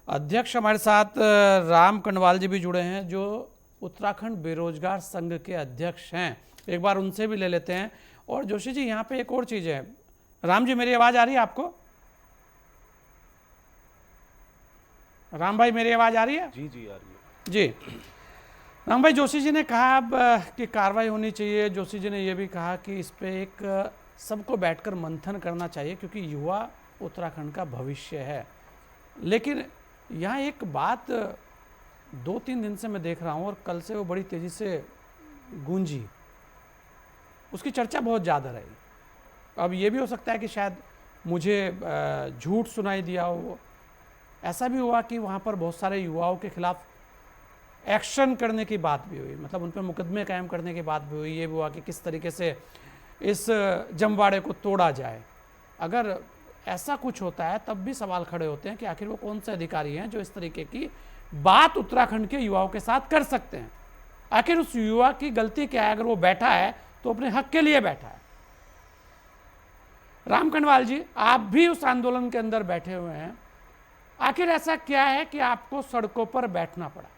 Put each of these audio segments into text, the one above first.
अध्यक्ष हमारे साथ राम कनवाल जी भी जुड़े हैं, जो उत्तराखंड बेरोजगार संघ के अध्यक्ष हैं। एक बार उनसे भी ले लेते हैं। और जोशी जी, यहाँ पे एक और चीज़ है। राम जी, मेरी आवाज़ आ रही है आपको? राम भाई, मेरी आवाज़ आ रही है? जी जी आ रही है जी। राम भाई, जोशी जी ने कहा अब कि कार्रवाई होनी चाहिए। जोशी जी ने यह भी कहा कि इस पे एक सबको बैठकर मंथन करना चाहिए, क्योंकि युवा उत्तराखंड का भविष्य है। लेकिन यहाँ एक बात 2-3 दिन से मैं देख रहा हूँ, और कल से वो बड़ी तेज़ी से गूंजी, उसकी चर्चा बहुत ज़्यादा रही। अब ये भी हो सकता है कि शायद मुझे झूठ सुनाई दिया हो। ऐसा भी हुआ कि वहाँ पर बहुत सारे युवाओं के खिलाफ एक्शन करने की बात भी हुई, मतलब उन पर मुकदमे कायम करने की बात भी हुई। ये भी हुआ कि किस तरीके से इस जमवाड़े को तोड़ा जाए। अगर ऐसा कुछ होता है तब भी सवाल खड़े होते हैं कि आखिर वो कौन से अधिकारी हैं जो इस तरीके की बात उत्तराखंड के युवाओं के साथ कर सकते हैं। आखिर उस युवा की गलती क्या है? अगर वो बैठा है तो अपने हक के लिए बैठा है। राम कनवाल जी, आप भी उस आंदोलन के अंदर बैठे हुए हैं। आखिर ऐसा क्या है कि आपको सड़कों पर बैठना पड़ा?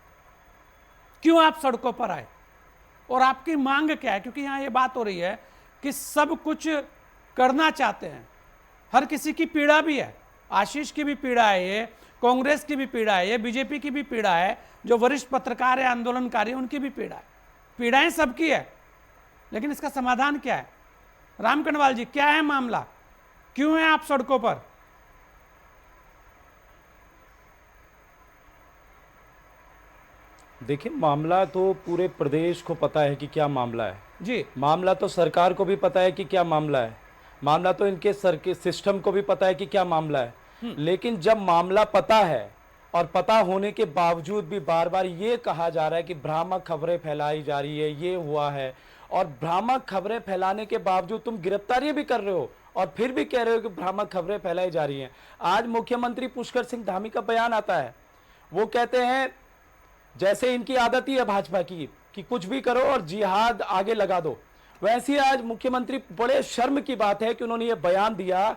क्यों आप सड़कों पर आए, और आपकी मांग क्या है? क्योंकि यहां ये बात हो रही है कि सब कुछ करना चाहते हैं, हर किसी की पीड़ा भी है। आशीष की भी पीड़ा है, ये कांग्रेस की भी पीड़ा है, ये बीजेपी की भी पीड़ा है, जो वरिष्ठ पत्रकार है, आंदोलनकारी, उनकी भी पीड़ा है। पीड़ाएं सबकी है, लेकिन इसका समाधान क्या है? राम कनवाल जी, क्या है मामला? क्यों है आप सड़कों पर? देखिए, मामला तो पूरे प्रदेश को पता है कि क्या मामला है जी। मामला तो सरकार को भी पता है कि क्या मामला है। मामला तो इनके सर के सिस्टम को भी पता है कि क्या मामला है। लेकिन जब मामला पता है और पता होने के बावजूद भी बार बार ये कहा जा रहा है कि भ्रामक खबरें फैलाई जा रही है, ये हुआ है, और भ्रामक खबरें फैलाने के बावजूद तुम गिरफ्तारी भी कर रहे हो और फिर भी कह रहे हो कि भ्रामक खबरें फैलाई जा रही हैं। आज मुख्यमंत्री पुष्कर सिंह धामी का बयान आता है, वो कहते हैं, जैसे इनकी आदत ही है भाजपा की कि कुछ भी करो और जिहाद आगे लगा दो, वैसे ही आज मुख्यमंत्री, बड़े शर्म की बात है कि उन्होंने ये बयान दिया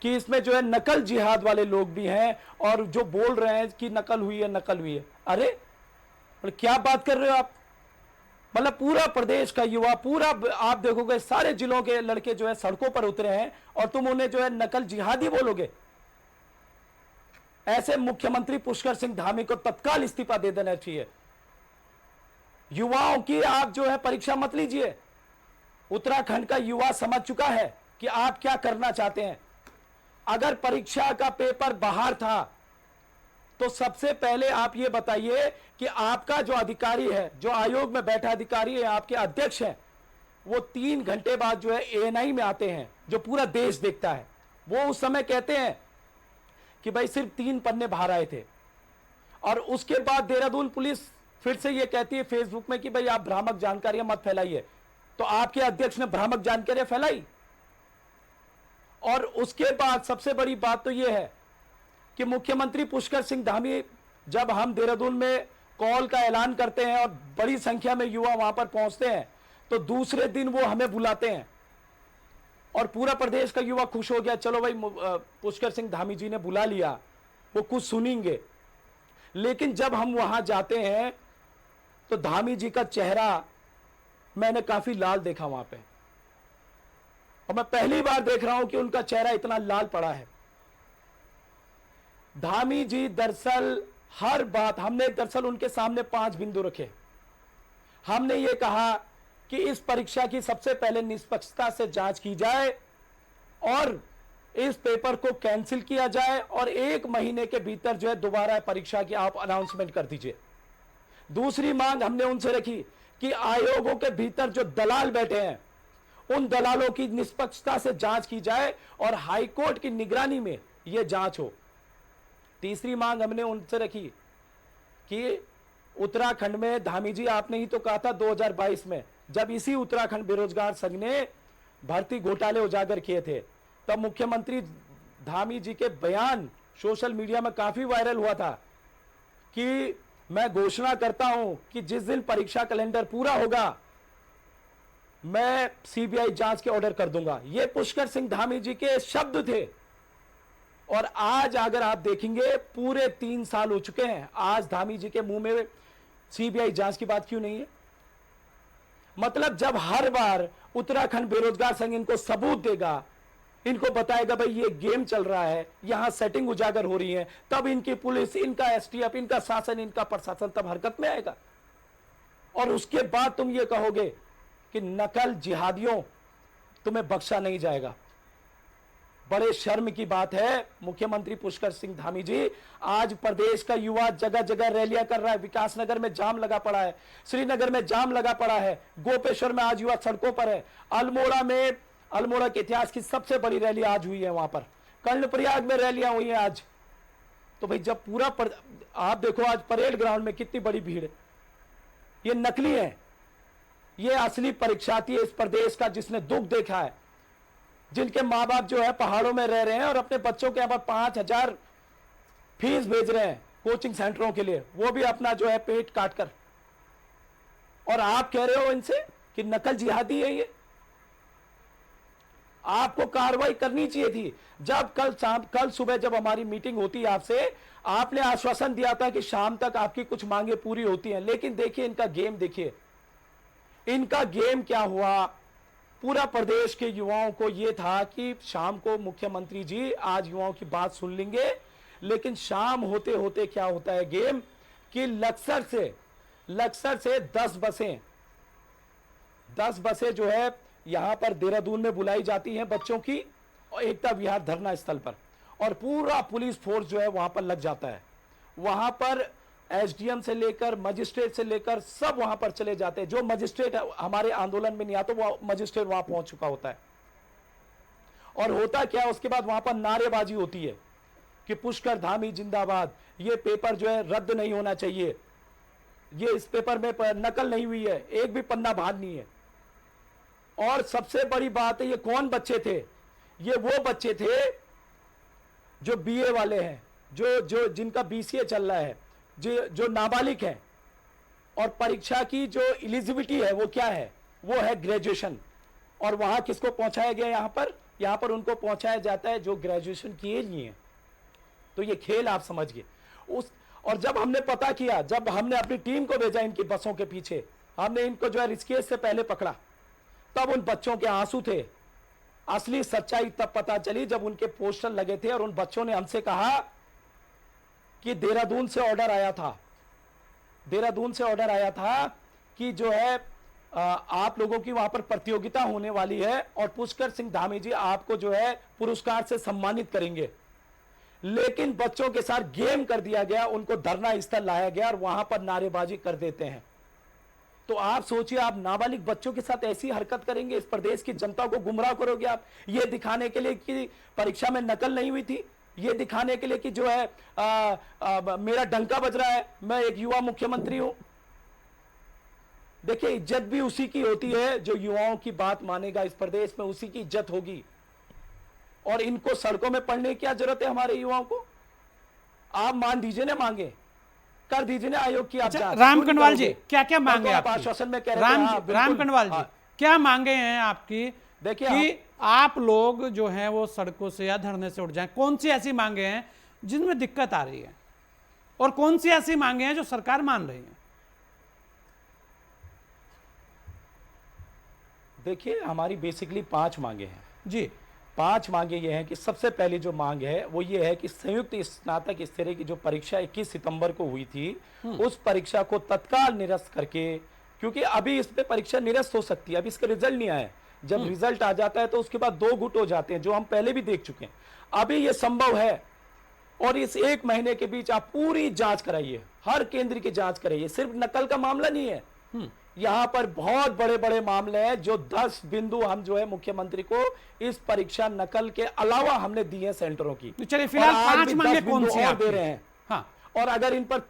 कि इसमें जो है नकल जिहाद वाले लोग भी हैं, और जो बोल रहे हैं कि नकल हुई है, नकल हुई है। अरे क्या बात कर रहे हो आप? मतलब पूरा प्रदेश का युवा, पूरा आप देखोगे सारे जिलों के लड़के जो है सड़कों पर उतरे हैं, और तुम उन्हें जो है नकल जिहादी बोलोगे? ऐसे मुख्यमंत्री पुष्कर सिंह धामी को तत्काल इस्तीफा दे देना चाहिए। युवाओं की आप जो है परीक्षा मत लीजिए। उत्तराखंड का युवा समझ चुका है कि आप क्या करना चाहते हैं। अगर परीक्षा का पेपर बाहर था तो सबसे पहले आप ये बताइए कि आपका जो अधिकारी है, जो आयोग में बैठा अधिकारी है, आपके अध्यक्ष हैं, वो 3 घंटे बाद जो है एएनआई में आते हैं, जो पूरा देश देखता है। वो उस समय कहते हैं कि भाई सिर्फ 3 पन्ने बाहर आए थे, और उसके बाद देहरादून पुलिस फिर से ये कहती है फेसबुक में कि भाई आप भ्रामक जानकारियां मत फैलाइए। तो आपके अध्यक्ष ने भ्रामक जानकारियां फैलाई। और उसके बाद सबसे बड़ी बात तो यह है कि मुख्यमंत्री पुष्कर सिंह धामी, जब हम देहरादून में कॉल का ऐलान करते हैं और बड़ी संख्या में युवा वहां पर पहुंचते हैं, तो दूसरे दिन वो हमें बुलाते हैं, और पूरा प्रदेश का युवा खुश हो गया, चलो भाई पुष्कर सिंह धामी जी ने बुला लिया, वो कुछ सुनेंगे। लेकिन जब हम वहां जाते हैं तो धामी जी का चेहरा मैंने काफी लाल देखा वहां पे, और मैं पहली बार देख रहा हूं कि उनका चेहरा इतना लाल पड़ा है। धामी जी दरअसल हर बात, हमने दरअसल उनके सामने 5 बिंदु रखे। हमने ये कहा कि इस परीक्षा की सबसे पहले निष्पक्षता से जांच की जाए, और इस पेपर को कैंसिल किया जाए, और 1 महीने के भीतर जो है दोबारा परीक्षा की आप अनाउंसमेंट कर दीजिए। दूसरी मांग हमने उनसे रखी कि आयोगों के भीतर जो दलाल बैठे हैं, उन दलालों की निष्पक्षता से जांच की जाए और हाईकोर्ट की निगरानी में यह जांच हो। तीसरी मांग हमने उनसे रखी कि उत्तराखंड में, धामी जी आपने ही तो कहा था 2022 में, जब इसी उत्तराखंड बेरोजगार संघ ने भर्ती घोटाले उजागर किए थे, तब मुख्यमंत्री धामी जी के बयान सोशल मीडिया में काफी वायरल हुआ था कि मैं घोषणा करता हूं कि जिस दिन परीक्षा कैलेंडर पूरा होगा मैं सीबीआई जांच के ऑर्डर कर दूंगा। ये पुष्कर सिंह धामी जी के शब्द थे। और आज अगर आप देखेंगे पूरे 3 साल हो चुके हैं, आज धामी जी के मुंह में सीबीआई जांच की बात क्यों नहीं है? मतलब जब हर बार उत्तराखंड बेरोजगार संघ इनको सबूत देगा, इनको बताएगा भाई ये गेम चल रहा है, यहां सेटिंग उजागर हो रही है, तब इनकी पुलिस, इनका एसटीएफ, इनका शासन, इनका प्रशासन तब हरकत में आएगा। और उसके बाद तुम ये कहोगे कि नकल जिहादियों तुम्हें बख्शा नहीं जाएगा। बड़े शर्म की बात है मुख्यमंत्री पुष्कर सिंह धामी जी, आज प्रदेश का युवा जगह जगह रैलियां कर रहा है, विकासनगर में जाम लगा पड़ा है, श्रीनगर में जाम लगा पड़ा है, गोपेश्वर में आज युवा सड़कों पर है, अल्मोड़ा के इतिहास की सबसे बड़ी रैली आज हुई है वहां पर, कर्णप्रयाग में रैलियां हुई हैं आज। तो भाई जब आप देखो आज परेड ग्राउंड में कितनी बड़ी भीड़ है। ये नकली है, ये असली परीक्षार्थी है इस प्रदेश का, जिसने दुख देखा है, जिनके माँ बाप जो है पहाड़ों में रह रहे हैं और अपने बच्चों के यहाँ पर 5,000 फीस भेज रहे हैं कोचिंग सेंटरों के लिए, वो भी अपना जो है पेट काट कर। और आप कह रहे हो इनसे कि नकल जिहादी है ये। आपको कार्रवाई करनी चाहिए थी। जब कल सुबह जब हमारी मीटिंग होती है आपसे, आपने आश्वासन दिया था कि शाम तक आपकी कुछ मांगे पूरी होती हैं, लेकिन देखिए इनका गेम, देखिए इनका गेम क्या हुआ। पूरा प्रदेश के युवाओं को यह था कि शाम को मुख्यमंत्री जी आज युवाओं की बात सुन लेंगे, लेकिन शाम होते होते क्या होता है गेम कि लक्सर से 10 बसें जो है यहां पर देहरादून में बुलाई जाती हैं बच्चों की, और एकता विहार धरना स्थल पर, और पूरा पुलिस फोर्स जो है वहां पर लग जाता है। वहां पर एसडीएम से लेकर मजिस्ट्रेट से लेकर सब वहां पर चले जाते हैं। जो मजिस्ट्रेट हमारे आंदोलन में नहीं आता वो मजिस्ट्रेट वहां पहुंच चुका होता है। और होता क्या है उसके बाद वहां पर नारेबाजी होती है कि पुष्कर धामी जिंदाबाद, ये पेपर जो है रद्द नहीं होना चाहिए, ये इस पेपर में नकल नहीं हुई है, एक भी पन्ना भाग नहीं है। और सबसे बड़ी बात है, ये कौन बच्चे थे? ये वो बच्चे थे जो बीए वाले हैं, जो जिनका बीसीए चल रहा है, जो नाबालिग है, और परीक्षा की जो एलिजिबिलिटी है वो क्या है? वो है ग्रेजुएशन। और वहां किसको पहुंचाया गया? यहां पर उनको पहुंचाया जाता है जो ग्रेजुएशन किए नहीं है। तो ये खेल आप समझिए। और जब हमने पता किया, जब हमने अपनी टीम को भेजा इनकी बसों के पीछे, हमने इनको जो है ऋषिकेश से पहले पकड़ा, तब उन बच्चों के आंसू थे। असली सच्चाई तब पता चली जब उनके पोस्टर लगे थे और उन बच्चों ने हमसे कहा कि देहरादून से ऑर्डर आया था कि जो है आप लोगों की वहां पर प्रतियोगिता होने वाली है और पुष्कर सिंह धामी जी आपको जो है पुरस्कार से सम्मानित करेंगे। लेकिन बच्चों के साथ गेम कर दिया गया, उनको धरना स्थल लाया गया और वहां पर नारेबाजी कर देते हैं। तो आप सोचिए, आप नाबालिग बच्चों के साथ ऐसी हरकत करेंगे, इस प्रदेश की जनता को गुमराह करोगे आप, ये दिखाने के लिए कि परीक्षा में नकल नहीं हुई थी, ये दिखाने के लिए कि जो है मेरा डंका बज रहा है, मैं एक युवा मुख्यमंत्री हूं। देखिए, इज्जत भी उसी की होती है जो युवाओं की बात मानेगा। इस प्रदेश में उसी की इज्जत होगी। और इनको सड़कों में पढ़ने की क्या जरूरत है हमारे युवाओं को? आप मान दीजिए ना, मांगे कर दीजिए ना आयोग की। अच्छा, राम कनवाल जी, क्या क्या मांगे आप आश्वासन में कह रहे थे? राम कनवाल जी, क्या मांगे हैं आपकी? देखिए कि आप लोग जो हैं वो सड़कों से या धरने से उठ जाएं। कौन सी ऐसी मांगे हैं जिनमें दिक्कत आ रही है और कौन सी ऐसी मांगे हैं जो सरकार मान रही है? देखिए, हमारी बेसिकली 5 मांगे हैं जी। 5 मांगे ये हैं कि सबसे पहली जो मांग है वो ये है कि संयुक्त स्नातक स्तरीय की जो परीक्षा 21 सितंबर को हुई थी, उस परीक्षा को तत्काल निरस्त करके, क्योंकि अभी इस पे परीक्षा निरस्त हो सकती है, अभी इसका रिजल्ट नहीं आया है। जब रिजल्ट आ जाता है तो उसके बाद 2 गुट हो जाते हैं, जो हम पहले भी देख चुके हैं। अभी ये संभव है और इस 1 महीने के बीच आप पूरी जांच कराइए, हर केंद्र की जांच कराइए। सिर्फ नकल का मामला नहीं है, यहां पर बहुत बड़े बड़े मामले हैं जो 10 बिंदु हम जो है मुख्यमंत्री को इस परीक्षा नकल के अलावा हमने दी है सेंटरों की। तो चलिए, फिलहाल 5 मांगे कौन सी दे रहे हैं? हाँ, और अगर इन पर,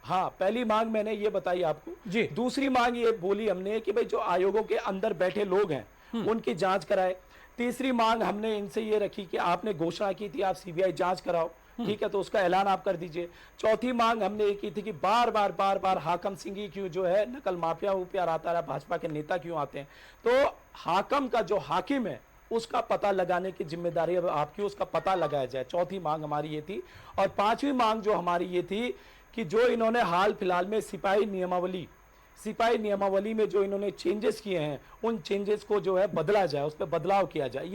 हाँ, पहली मांग मैंने ये बताई आपको जी। दूसरी मांग ये बोली हमने कि भाई जो आयोगों के अंदर बैठे लोग हैं उनकी जांच कराए। तीसरी मांग हमने इनसे ये रखी कि आपने घोषणा की थी आप सीबीआई जांच कराओ, ठीक है, तो उसका ऐलान आप कर दीजिए। चौथी मांग हमने ये की थी कि बार बार हाकम सिंह ही क्यों जो है नकल माफिया आता रहा, भाजपा के नेता क्यों आते हैं? तो हाकम का जो हाकिम है उसका पता लगाने की जिम्मेदारी अब आपकी, उसका पता लगाया जाए। चौथी मांग हमारी ये थी। और पांचवी मांग जो हमारी ये थी कि जो इन्होंने हाल फिलहाल में सिपाही नियमावली में जो इन्होंने चेंजेस किए हैं, उन चेंजेस को जो है बदला जाए, उस पर बदलाव किया जाए।